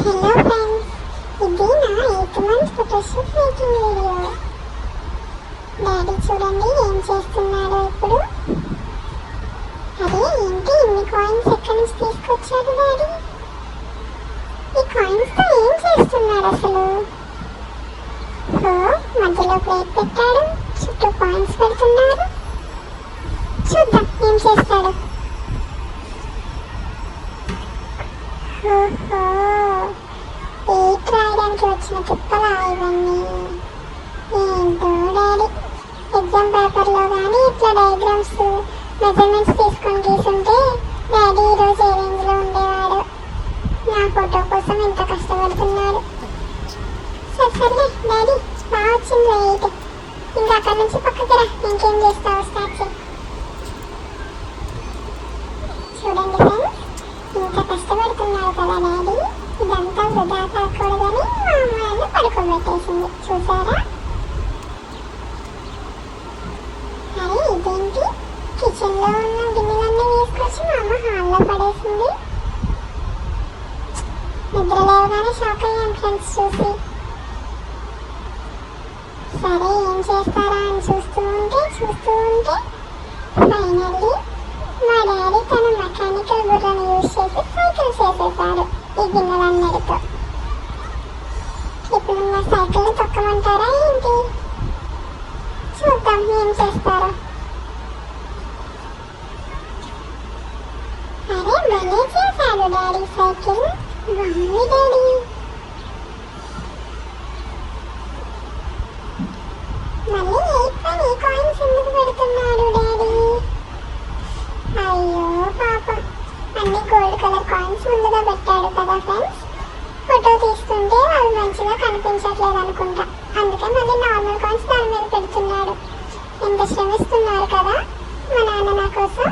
Hello friends, ఇది నా 8 months photoshoot making video. Daddy చూడండి ఏం చేస్తున్నాడో ఇప్పుడు. అరే ఏంటి ఇన్ని కాయిన్స్ ఎక్కడి నుంచి తీసుకొచ్చాడు డాడీ? ఈ కాయిన్స్ తో ఏం చేస్తున్నాడు అసలు? మధ్యలో ప్లేట్ పెట్టాడు, చుట్టూ కాయిన్స్ పెడుతున్నారు. చూద్దాం ఏం చేస్తాడు. ఎయిట్ రాయడానికి వచ్చిన తిప్పలా ఇవన్నీ. ఏంటో డాడీ ఎగ్జామ్ పేపర్లో కానీ ఇట్లా డయాగ్రామ్స్ మెజర్మెంట్స్ తీసుకొని గీసుంటే డాడీ ఈరోజు ఏ రేంజ్లో ఉండేవాడు. నా ఫోటో కోసం ఎంత కష్టపడుతున్నాడు. సర్లే డాడీ బాగా వచ్చింది ఎయిట్. ఇంకా అక్కడ నుంచి పక్కకి రా, ఇంకేం చేస్తావు స్టార్ట్ చేయి. చూడండి ఫ్రెండ్స్, ఇంత కష్టపడుతున్నాడు కదా డాడీ. ఇదంతా వృధా కాకూడదని మా అమ్మ నన్ను పడుకోబెట్టేసింది. చూసారా? అరే ఇదేంటి, కిచెన్లో ఉన్న గిన్నెలన్నీ వేసుకొచ్చి మా అమ్మ హాల్లో పడేసింది. నిద్ర లేవగానే షాక్ అయ్యాను ఫ్రెండ్స్ చూసి. సరే ఏం చేస్తారా అని చూస్తూ ఉంటే ఫైనల్లీ మా డాడీ తన మెకానికల్ బుర్రను యూజ్ చేసి సైకిల్ చేసేసాడు ఈ గిన్నెలన్నిటితో. ఇప్పుడు నా సైకిల్ తొక్కమంటారా ఏంటి? చూద్దాం ఏం చేస్తారో. అరే భలే చేశాడు డాడీ సైకిల్, బాగుంది డాడీ. మళ్ళీ 8 కాయిన్స్ ఎందుకు పెడుతున్నాడు డాడీ? అయ్యో పాపం, అన్ని గోల్డ్ కలర్ కాయిన్స్ ముందుగా పెట్టాడు కదా ఫ్రెండ్స్. ఫోటో తీస్తుంటే అవి మంచిగా కనిపించట్లేదు అనుకుంటా, అందుకే మళ్ళీ నార్మల్ కాయిన్స్ దాని మీద పెడుతున్నాడు. ఎంత శ్రమిస్తున్నారు కదా మా నాన్న నా కోసం.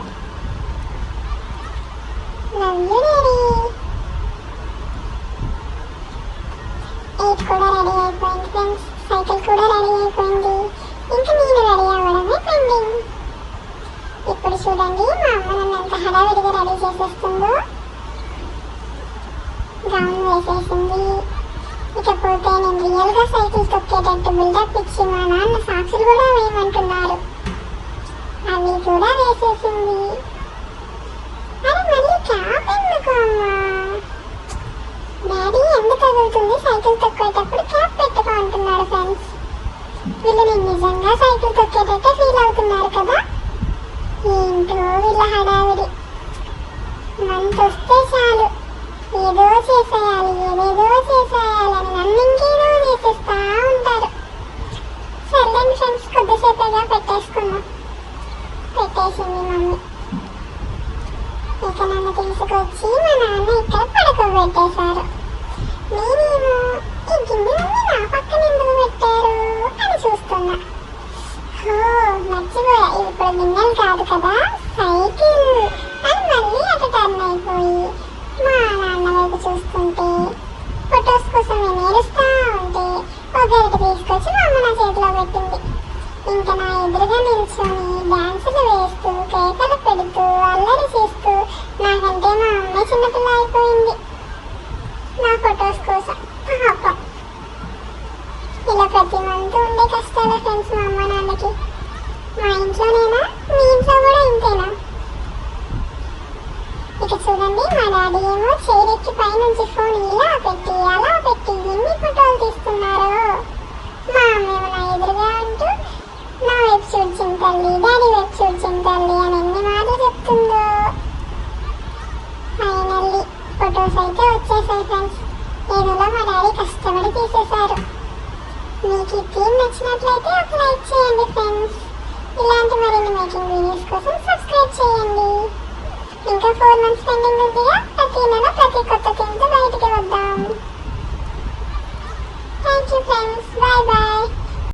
Love you daddy. 8 కూడా రెడీ అయిపోయింది ఫ్రెండ్స్, సైకిల్ కూడా రెడీ అయిపోయింది. ఇంకా నేను రెడీ అవ్వడమే పెండింగ్. ఇప్పుడు చూడండి మా అమ్మ నన్ను ఎంత హడావిడిగా రెడీ చేసేస్తుందో. గౌన్ వేసేసింది. ఇకపోతే నేను రియల్గా సైకిల్ తొక్కేటట్టు బిల్డప్ ఇచ్చి మా నాన్న సాక్సులు కూడా వేయమంటున్నారు, అవి కూడా వేసేసింది. అరే మళ్ళీ క్యాప్ ఎందుకు అమ్మా? డాడీ ఎందుకు తగులుతుంది సైకిల్ తొక్కేటప్పుడు క్యాప్ పెట్టుకో అంటున్నాడు ఫ్రెండ్స్. వీళ్ళు నేను నిజంగా సైకిల్ తొక్కేటట్టే ఫీల్ అవుతున్నారు కదా. ఏంటో వీళ్ళ హడావిడి. మంత్ వస్తే చాలు ఏదో చేసేయాలి అని నన్ను ఇంకేదో చేసేస్తా ఉంటారు. సర్లేండి ఫ్రెండ్స్, కొద్దిసేపేగా పెట్టేసింది మమ్మీ. ఇక నన్ను తీసుకొచ్చి మా నాన్న ఇక్కడ పడుకోబెట్టేశారు. నేనేమో ఈ గిన్నెలన్నీ నా పక్కన ఎందుకు పెట్టారు అని చూస్తున్నా. మర్చిపోయా, ఇవి ఇప్పుడు గిన్నెలు కాదు కదా సైకిల్ అని మళ్ళీ అటు టర్న్ అయిపోయి మా నాన్న వైపు చూస్తుంటే ఫొటోస్ కోసం నేను ఏడుస్తా ఉంటే ఒకరికి తీసుకొచ్చి మా అమ్మ నా చేతిలో పెట్టింది. ఇంకా నా ఎదురుగా నిల్చొని డాన్సులు వేస్తూ కేకలు పెడుతూ అల్లరి చేస్తూ నాకంటే మా అమ్మే చిన్నపిల్ల అయిపోయింది నా ఫొటోస్ కోసం. పాపం ఇలా ప్రతి మంత్ ఉండే కష్టాల ఫ్రెండ్స్ మా అమ్మ నాన్నకి. మా ఇంట్లోనేనా, మీ ఇంట్లో కూడా ఇంతేనా? ఇక చూడండి మా డాడీ ఏమో చైరెక్కి పైనుంచి ఫోన్ ఇలా పెట్టి అలా పెట్టి ఎన్ని ఫోటోలు తీస్తున్నారో. మా అమ్మేమో నా ఎదురుగా అంటూ నా వైపు చూడ్చిన తల్లి, డాడీ వైపు చూడ్చిన తల్లి అని ఎన్ని మాటలు చెప్తుందో. ఫైనల్లీ ఫొటోస్ అయితే వచ్చేసాయి ఫ్రెండ్స్. ఏదోలా మా డాడీ కష్టపడి తీసేశారు. మీకు ఈ థీమ్ నచ్చినట్లయితే ఒక లైక్ చేయండి ఫ్రెండ్స్. ఇలాంటి మరిన్ని మేకింగ్ వీడియోస్ కోసం సబ్స్క్రైబ్ చేయండి. ఇంకా 4 months పెండింగ్ ఉందిగా, ప్రతి నెల ప్రతి కొత్త థీమ్తో బయటికి వద్దాం. Thank you friends, bye bye.